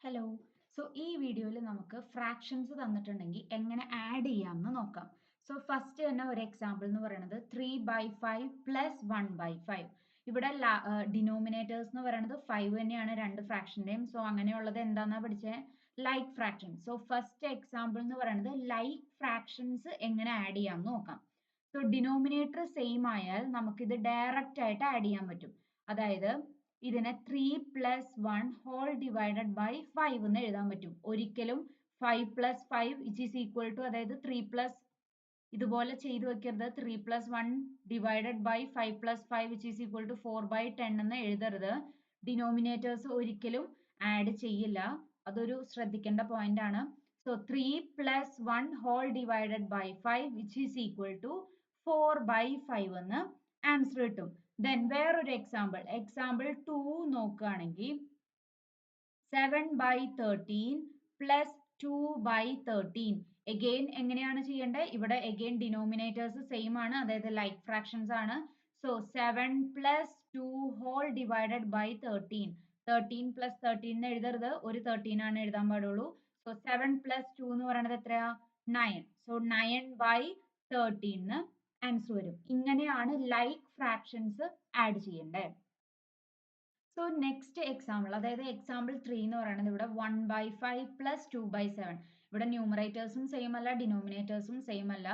Hello. ഈ വീഡിയോയിൽ നമുക്ക് ഫ്രാക്ഷൻസ് തന്നിട്ടുണ്ടെങ്കിൽ എങ്ങനെ ആഡ് ചെയ്യാമെന്ന് നോക്കാം. ഫസ്റ്റ് തന്നെ ഒരു എക്സാമ്പിൾ എന്ന് പറയുന്നത് 3/5 പ്ലസ് 1/5. ഇവിടെ ഡിനോമിനേറ്റേഴ്സ് എന്ന് പറയുന്നത് 5 തന്നെയാണ് രണ്ട് ഫ്രാക്ഷൻ്റെയും. അങ്ങനെയുള്ളത് എന്താണെന്നാ പഠിച്ചത്? Like fraction. ഫസ്റ്റ് എക്സാമ്പിൾ എന്ന് പറയുന്നത് ലൈക്ക് ഫ്രാക്ഷൻസ് എങ്ങനെ ആഡ് ചെയ്യാമെന്ന് നോക്കാം. ഡിനോമിനേറ്റർ സെയിം ആയാൽ നമുക്കിത് ഡയറക്റ്റ് ആയിട്ട് ആഡ് ചെയ്യാൻ പറ്റും. അതായത് ഇതിനെ 3 പ്ലസ് 1 ഹോൾ ഡിവൈഡഡ് ബൈ 5 എന്ന് എഴുതാൻ പറ്റും. ഒരിക്കലും 5 plus 5 which is equal to, അതായത് 3 പ്ലസ് ഇതുപോലെ ചെയ്തു വെക്കരുത്. 3 plus 1 divided by 5 plus 5 which is equal to 4/10 എന്ന് എഴുതരുത്. ഡിനോമിനേറ്റേഴ്സ് ഒരിക്കലും ആഡ് ചെയ്യില്ല. അതൊരു ശ്രദ്ധിക്കേണ്ട പോയിന്റ് ആണ്. 3 plus 1 whole divided by 5 which is equal to 4/5 എന്ന് ആൻസർ കിട്ടും. ദെൻ വേറൊരു എക്സാമ്പിൾ 2 നോക്കുകയാണെങ്കിൽ 7/13 പ്ലസ് 2/13. എഗെയിൻ എങ്ങനെയാണ് ചെയ്യേണ്ടത്? ഇവിടെ എഗെയിൻ ഡിനോമിനേറ്റേഴ്സ് സെയിം ആണ്, അതായത് ലൈക്ക് ഫ്രാക്ഷൻസ് ആണ്. 7 plus 2 whole divided by 13. 13 plus 13 എന്ന് എഴുതരുത്, ഒരു 13 ആണ് എഴുതാൻ പാടുള്ളൂ. 7 പ്ലസ് 2 എന്ന് പറയുന്നത് എത്രയാ? 9. 9/13 ആൻസർ വരും. ഇങ്ങനെയാണ് ലൈക്ക് ഫ്രാക്ഷൻസ് ആഡ് ചെയ്യേണ്ടത്. നെക്സ്റ്റ് എക്സാമ്പിൾ, അതായത് എക്സാമ്പിൾ 3 എന്ന് പറയുന്നത് ഇവിടെ 1/5 പ്ലസ് 2/7. ഇവിടെ ന്യൂമറേറ്റേഴ്സും സെയിം അല്ല, ഡിനോമിനേറ്റേഴ്സും സെയിം അല്ല.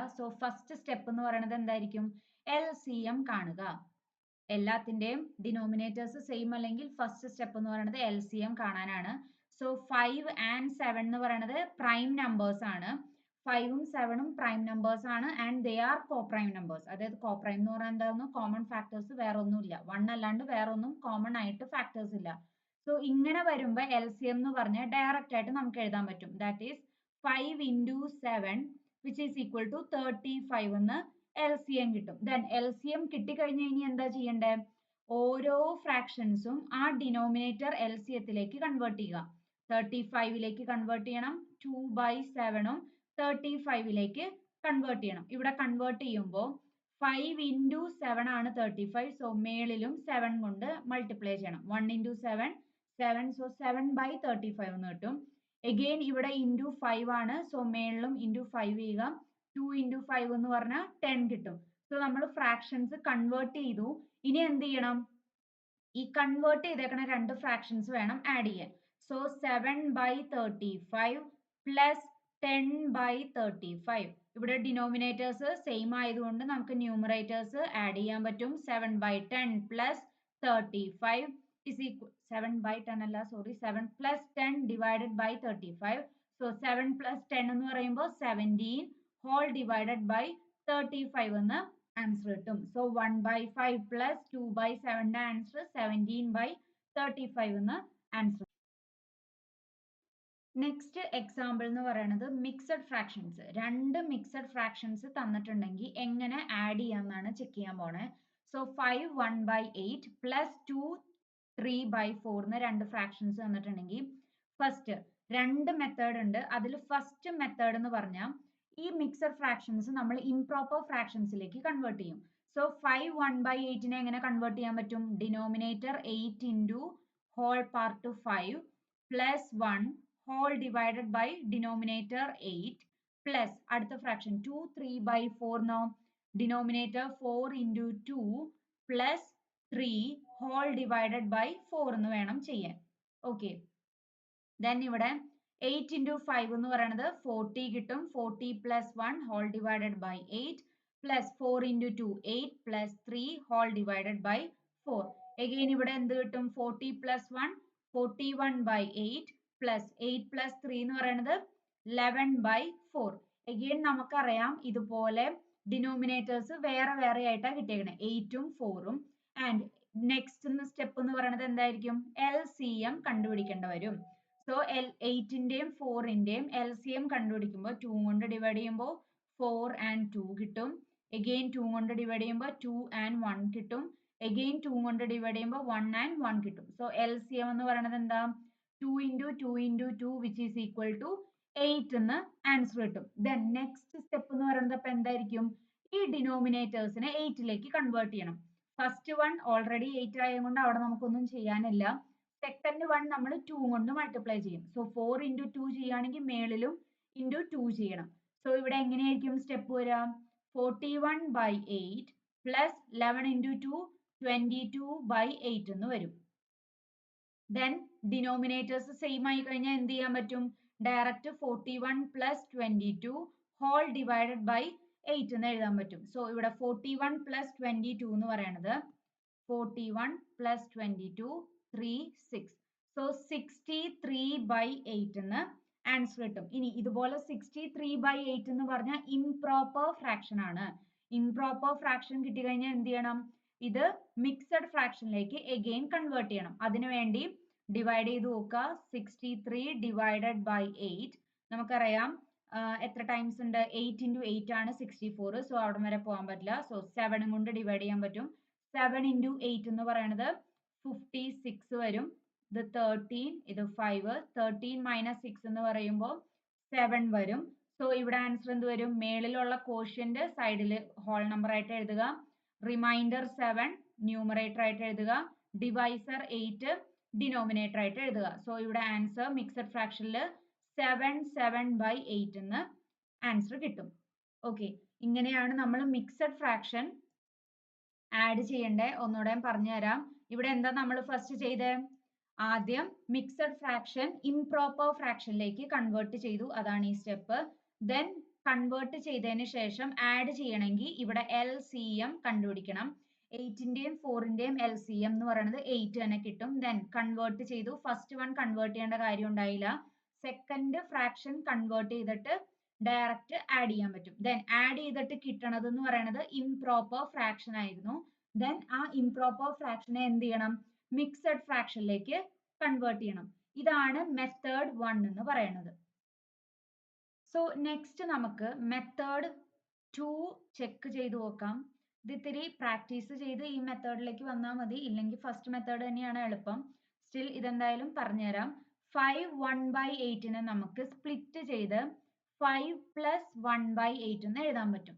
ഫസ്റ്റ് സ്റ്റെപ്പ് എന്ന് പറയുന്നത് എന്തായിരിക്കും? LCM കാണുക. എല്ലാത്തിന്റെയും ഡിനോമിനേറ്റേഴ്സ് സെയിം അല്ലെങ്കിൽ ഫസ്റ്റ് സ്റ്റെപ്പ് എന്ന് പറയുന്നത് LCM കാണാനാണ്. 5 ആൻഡ് 7 എന്ന് പറയുന്നത് പ്രൈം നമ്പേഴ്സ് ആണ്. 5ഉം 7ഉം പ്രൈം നമ്പേഴ്സ് ആണ് and they are coprime numbers. അതായത് കോപ്രൈം എന്ന് പറയുന്നത് എന്തായിരുന്നു? കോമൺ ഫാക്ടേഴ്സ് വേറെ ഒന്നുമില്ല. 1 അല്ലാണ്ട് വേറെ ഒന്നും കോമൺ ആയിട്ട് ഫാക്ടേഴ്സ് ഇല്ല. ഇങ്ങനെ വരുമ്പോൾ LCM എന്ന് പറഞ്ഞാൽ ഡയറക്റ്റ് ആയിട്ട് നമുക്ക് എഴുതാൻ പറ്റും. That is 5 into 7 which is equal to 35 എന്ന് LCM കിട്ടും. ദെൻ LCM കിട്ടിക്കഴിഞ്ഞ് ഇനി എന്താ ചെയ്യേണ്ടത്? ഓരോ ഫ്രാക്ഷൻസും ആ ഡിനോമിനേറ്റർ LCMത്തിലേക്ക് കൺവേർട്ട് ചെയ്യുക. 35ലേക്ക് കൺവേർട്ട് ചെയ്യണം. 2/7ഉം 35ലേക്ക് കൺവേർട്ട് ചെയ്യണം. ഇവിടെ കൺവേർട്ട് ചെയ്യുമ്പോൾ 5 into 7 ആണ് 35. മേളിലും 7 കൊണ്ട് മൾട്ടിപ്ലൈ ചെയ്യണം. 1 into 7 7. 7/35 എന്ന് കിട്ടും. എഗെയിൻ ഇവിടെ into 5 ആണ്. മേളിലും into 5 ചെയ്യുക. 2 into 5 എന്ന് പറഞ്ഞാൽ 10 കിട്ടും. നമ്മൾ ഫ്രാക്ഷൻസ് കൺവേർട്ട് ചെയ്തു. ഇനി എന്ത് ചെയ്യണം? ഈ കൺവേർട്ട് ചെയ്തേക്കണ രണ്ട് ഫ്രാക്ഷൻസ് വേണം ആഡ് ചെയ്യാൻ. 7/35 പ്ലസ് 10/35. ഇവിടെ ഡിനോമിനേറ്റേഴ്സ് സെയിം ആയതുകൊണ്ട് നമുക്ക് ന്യൂമറേറ്റേഴ്സ് ആഡ് ചെയ്യാൻ പറ്റും. 7/10 പ്ലസ് 35 ഇസ് ഈക്വൽ 7/10 അല്ല, sorry, 7 plus 10 divided by 35. 7 plus 10 എന്ന് പറയുമ്പോൾ 17 ഹോൾ ഡിവൈഡഡ് ബൈ 35 എന്ന് ആൻസർ കിട്ടും. 1/5 പ്ലസ് 2/7 ആൻസർ 17/35 എന്ന് ആൻസർ. നെക്സ്റ്റ് എക്സാമ്പിൾ എന്ന് പറയുന്നത് മിക്സഡ് ഫ്രാക്ഷൻസ്. രണ്ട് മിക്സഡ് ഫ്രാക്ഷൻസ് തന്നിട്ടുണ്ടെങ്കിൽ എങ്ങനെ ആഡ് ചെയ്യാമെന്നാണ് ചെക്ക് ചെയ്യാൻ പോണേ. 5 1/8 പ്ലസ് 2 3/4 എന്ന് രണ്ട് ഫ്രാക്ഷൻസ് തന്നിട്ടുണ്ടെങ്കിൽ ഫസ്റ്റ് രണ്ട് മെത്തേഡ് ഉണ്ട്. അതിൽ ഫസ്റ്റ് മെത്തേഡ് എന്ന് പറഞ്ഞാൽ ഈ മിക്സഡ് ഫ്രാക്ഷൻസ് നമ്മൾ ഇംപ്രോപ്പർ ഫ്രാക്ഷൻസിലേക്ക് കൺവേർട്ട് ചെയ്യും. 5 1/8നെ എങ്ങനെ കൺവേർട്ട് ചെയ്യാൻ പറ്റും? Denominator 8 into whole part 5 plus 1 whole divided by denominator 8 plus അടുത്ത fraction 2 3/4 no denominator 4 into 2 plus 3 whole divided by 4 എന്ന് വേണം ചെയ്യാൻ. ഓക്കെ, then ഇവിടെ 8 into 5 എന്ന് പറയുന്നത് 40 കിട്ടും. 40 plus 1 whole divided by 8 plus 4 into 2 8 plus 3 whole divided by 4. again ഇവിടെ എന്ത് കിട്ടും? 40 plus 1 41/8 plus 8 plus 3 എന്ന് പറയുന്നത് 11/4. again നമുക്കറിയാം ഇതുപോലെ ഡിനോമിനേറ്റേഴ്സ് വേറെ വേറെ ആയിട്ടാണ് കിട്ടിയേക്കണേ, 8ഉം 4ഉം. ആൻഡ് നെക്സ്റ്റ് സ്റ്റെപ്പ് എന്ന് പറയുന്നത് എന്തായിരിക്കും? LCM കണ്ടുപിടിക്കേണ്ടി വരും. 8ന്റെയും 4ന്റെയും LCM കണ്ടുപിടിക്കുമ്പോൾ 2 കൊണ്ട് ഡിവൈഡ് ചെയ്യുമ്പോൾ 4 and 2 കിട്ടും. again 2 കൊണ്ട് ഡിവൈഡ് ചെയ്യുമ്പോൾ 2 and 1 കിട്ടും. again 2 കൊണ്ട് ഡിവൈഡ് ചെയ്യുമ്പോൾ 1 and 1 കിട്ടും. LCM എന്ന് പറയുന്നത് എന്താ? 2 into 2 into 2 which is equal to 8 എന്ന് ആൻസർ കിട്ടും. Then നെക്സ്റ്റ് സ്റ്റെപ്പ് എന്ന് പറയുന്നത് അപ്പൊ എന്തായിരിക്കും? ഈ ഡിനോമിനേറ്റേഴ്സിനെ 8ലേക്ക് കൺവേർട്ട് ചെയ്യണം. ഫസ്റ്റ് വൺ ഓൾറെഡി 8 ആയതുകൊണ്ട് അവിടെ നമുക്കൊന്നും ചെയ്യാനില്ല. സെക്കൻഡ് വൺ നമ്മൾ 2 കൊണ്ട് മൾട്ടിപ്ലൈ ചെയ്യും. സോ 4 ഇൻറ്റു 2 ചെയ്യുകയാണെങ്കിൽ മേളിലും ഇൻറ്റു 2 ചെയ്യണം. സോ ഇവിടെ എങ്ങനെയായിരിക്കും സ്റ്റെപ്പ് വരിക? 41/8 പ്ലസ് 11 ഇൻറ്റു 2 22/8 എന്ന് വരും. ദെൻ ഡിനോമിനേറ്റേഴ്സ് സെയിം ആയി കഴിഞ്ഞാൽ എന്ത് ചെയ്യാൻ പറ്റും? Direct 41 plus 22 whole divided by 8 എന്ന് എഴുതാൻ പറ്റും. സോ ഇവിടെ 41 പ്ലസ് 22 എന്ന് പറയുന്നത് 41 plus 22 3 6. So 63/8 എന്ന് ആൻസർ കിട്ടും. ഇനി ഇതുപോലെ 63/8 എന്ന് പറഞ്ഞാൽ ഇംപ്രോപ്പർ ഫ്രാക്ഷൻ ആണ്. ഇംപ്രോപ്പർ ഫ്രാക്ഷൻ കിട്ടിക്കഴിഞ്ഞാൽ എന്ത് ചെയ്യണം? ഇത് മിക്സഡ് ഫ്രാക്ഷനിലേക്ക് എഗെയിൻ കൺവേർട്ട് ചെയ്യണം. അതിനുവേണ്ടി ഡിവൈഡ് ചെയ്ത് നോക്കുക. 63 ഡിവൈഡഡ് ബൈ 8 നമുക്കറിയാം എത്ര ടൈംസ് ഉണ്ട്? 8 into 8 ആണ് 64. സോ അവിടെ വരെ പോകാൻ പറ്റില്ല. സോ 7 കൊണ്ട് ഡിവൈഡ് ചെയ്യാൻ പറ്റും. 7 into 8 എന്ന് പറയുന്നത് 56 വരും. ഇത് 13, ഇത് 5. 13 minus 6 എന്ന് പറയുമ്പോൾ 7 വരും. സോ ഇവിടെ ആൻസർ എന്ത് വരും? മേളിലുള്ള കോഷ്യന്റ് സൈഡിൽ ഹോൾ നമ്പർ ആയിട്ട് എഴുതുക. റിമൈൻഡർ 7 ന്യൂമറേറ്റർ ആയിട്ട് എഴുതുക. ഡിവൈസർ 8 ഡിനോമിനേറ്റർ ആയിട്ട് എഴുതുക. സോ ഇവിടെ ആൻസർ മിക്സഡ് ഫ്രാക്ഷനിൽ 7/8 എന്ന് ആൻസർ കിട്ടും. ഓക്കെ, ഇങ്ങനെയാണ് നമ്മൾ മിക്സഡ് ഫ്രാക്ഷൻ ആഡ് ചെയ്യണ്ടേ. ഒന്നുകൂടെ പറഞ്ഞു തരാം. ഇവിടെ എന്താ നമ്മൾ ഫസ്റ്റ് ചെയ്തേ? ആദ്യം മിക്സഡ് ഫ്രാക്ഷൻ ഇംപ്രോപ്പർ ഫ്രാക്ഷനിലേക്ക് കൺവേർട്ട് ചെയ്തു. അതാണ് ഈ സ്റ്റെപ്പ്. ദെൻ കൺവേർട്ട് ചെയ്തതിന് ശേഷം ആഡ് ചെയ്യണമെങ്കിൽ ഇവിടെ LCM കണ്ടുപിടിക്കണം. 8ന്റെയും 4ന്റെയും LCM എന്ന് പറയുന്നത് 8 തന്നെ കിട്ടും. ദെൻ കൺവേർട്ട് ചെയ്തു. ഫസ്റ്റ് വൺ കൺവേർട്ട് ചെയ്യേണ്ട കാര്യം ഉണ്ടായില്ല. സെക്കൻഡ് ഫ്രാക്ഷൻ കൺവേർട്ട് ചെയ്തിട്ട് ഡയറക്റ്റ് ആഡ് ചെയ്യാൻ പറ്റും. ദെൻ ആഡ് ചെയ്തിട്ട് കിട്ടണത് എന്ന് പറയുന്നത് ഇംപ്രോപ്പർ ഫ്രാക്ഷൻ ആയിരുന്നു. ദെൻ ആ ഇംപ്രോപ്പർ ഫ്രാക്ഷനെ എന്ത് ചെയ്യണം? മിക്സഡ് ഫ്രാക്ഷനിലേക്ക് കൺവേർട്ട് ചെയ്യണം. ഇതാണ് മെത്തേഡ് 1 എന്ന് പറയുന്നത്. സോ നെക്സ്റ്റ് നമുക്ക് മെത്തേഡ് 2 ചെക്ക് ചെയ്ത് നോക്കാം. ഇത് ഇത്തിരി പ്രാക്ടീസ് ചെയ്ത് ഈ മെത്തേഡിലേക്ക് വന്നാൽ മതി. ഇല്ലെങ്കിൽ ഫസ്റ്റ് മെത്തേഡ് തന്നെയാണ് എളുപ്പം. സ്റ്റിൽ ഇതെന്തായാലും പറഞ്ഞുതരാം. 5 1/8 നമുക്ക് സ്പ്ലിറ്റ് ചെയ്ത് 5 plus 1/8 എന്ന് എഴുതാൻ പറ്റും.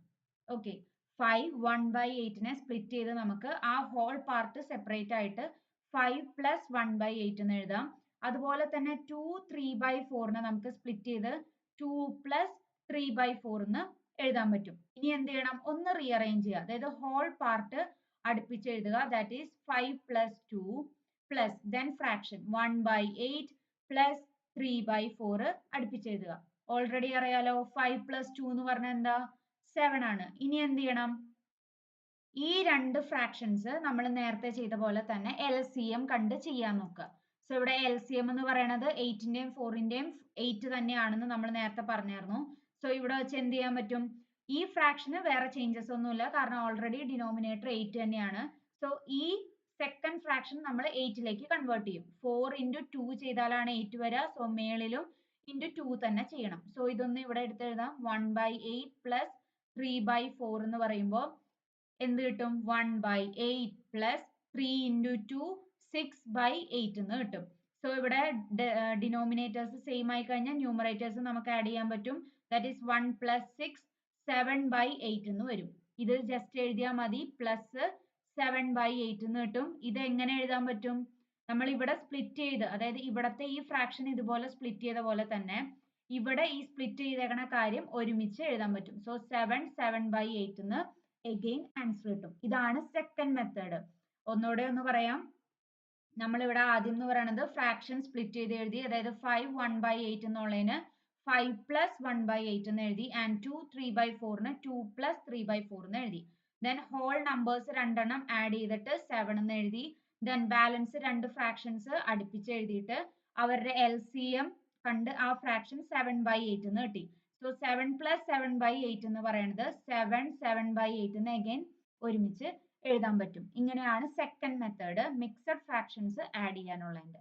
ഓക്കെ, 5 1/8 സ്പ്ലിറ്റ് ചെയ്ത് നമുക്ക് ആ ഹോൾ പാർട്ട് സെപ്പറേറ്റ് ആയിട്ട് 5 plus 1/8 എന്ന് എഴുതാം. അതുപോലെ തന്നെ 2 3/4 നമുക്ക് സ്പ്ലിറ്റ് ചെയ്ത് 2 plus 3/4 എന്ന് എഴുതാൻ പറ്റും. ഇനി എന്ത് ചെയ്യണം? ഒന്ന് റീഅറേഞ്ച് ചെയ്യുക. അതായത് ഹോൾ പാർട്ട് അടുപ്പിച്ച് എഴുതുക. That is 5 plus 2 plus then fraction 1/8 plus 3/4 അടുപ്പിച്ച് എഴുതുക. ഓൾറെഡി അറിയാലോ 5 plus 2 എന്ന് പറഞ്ഞാൽ എന്താ? 7 ആണ്. ഇനി എന്ത് ചെയ്യണം? ഈ രണ്ട് ഫ്രാക്ഷൻസ് നമ്മൾ നേരത്തെ ചെയ്ത പോലെ തന്നെ LCM കണ്ട് ചെയ്യാൻ നോക്കുക. സോ ഇവിടെ LCM എന്ന് പറയുന്നത് 8ന്റെയും 4ന്റെയും 8 തന്നെയാണെന്ന് നമ്മൾ നേരത്തെ പറഞ്ഞായിരുന്നു. സോ ഇവിടെ വെച്ച് എന്ത് ചെയ്യാൻ പറ്റും? ഈ ഫ്രാക്ഷന് വേറെ ചേഞ്ചസ് ഒന്നുമില്ല, കാരണം ഓൾറെഡി ഡിനോമിനേറ്റർ 8 തന്നെയാണ്. സോ ഈ സെക്കൻഡ് ഫ്രാക്ഷൻ നമ്മൾ 8ലേക്ക് കൺവേർട്ട് ചെയ്യും. 4 into 2 ചെയ്താലാണ് 8 വരിക. സോ മേളിലും into 2 തന്നെ ചെയ്യണം. സോ ഇതൊന്ന് ഇവിടെ എടുത്തെഴുതാം. 1/8 plus 3/4 എന്ന് പറയുമ്പോൾ എന്ത് കിട്ടും? 1/8 plus 3 into 2 6/8 എന്ന് കിട്ടും. സോ ഇവിടെ ഡിനോമിനേറ്റേഴ്സ് സെയിം ആയി കഴിഞ്ഞാൽ ന്യൂമറേറ്റേഴ്സ് നമുക്ക് ആഡ് ചെയ്യാൻ പറ്റും. ദാറ്റ് ഈസ് 1 plus 6 7/8 എന്ന് വരും. ഇത് ജസ്റ്റ് എഴുതിയാൽ മതി. പ്ലസ് 7/8 എന്ന് കിട്ടും. ഇത് എങ്ങനെ എഴുതാൻ പറ്റും? നമ്മൾ ഇവിടെ സ്പ്ലിറ്റ് ചെയ്ത്, അതായത് ഇവിടത്തെ ഈ ഫ്രാക്ഷൻ ഇതുപോലെ സ്പ്ലിറ്റ് ചെയ്ത പോലെ തന്നെ ഇവിടെ ഈ സ്പ്ലിറ്റ് ചെയ്തേക്കണ കാര്യം ഒരുമിച്ച് എഴുതാൻ പറ്റും. സോ 7/8 എന്ന് എഗെയിൻ ആൻസർ കിട്ടും. ഇതാണ് സെക്കൻഡ് മെത്തേഡ്. ഒന്നുകൂടെ ഒന്ന് പറയാം. നമ്മൾ ഇവിടെ ആദ്യം എന്ന് പറയുന്നത് ഫ്രാക്ഷൻ സ്പ്ലിറ്റ് ചെയ്ത് എഴുതി. അതായത് 5 1/8 എന്നുള്ളതിന് 5 plus 1/8 എന്ന് എഴുതി. ആൻഡ് 2 3/4ന് 2 plus 3/4 എന്ന് എഴുതി. ദെൻ ഹോൾ നമ്പേഴ്സ് രണ്ടെണ്ണം ആഡ് ചെയ്തിട്ട് 7 എന്ന് എഴുതി. ദെൻ ബാലൻസ് രണ്ട് ഫ്രാക്ഷൻസ് അടുപ്പിച്ച് എഴുതിയിട്ട് അവരുടെ LCM കണ്ട് ആ ഫ്രാക്ഷൻ 7/8 എന്ന് കിട്ടി. സോ 7 plus 7/8 എന്ന് പറയുന്നത് 7 7/8 എന്ന് അഗൈൻ ഒരുമിച്ച് എഴുതാൻ പറ്റും. ഇങ്ങനെയാണ് second method mixed fractions add ചെയ്യാനുള്ളത്.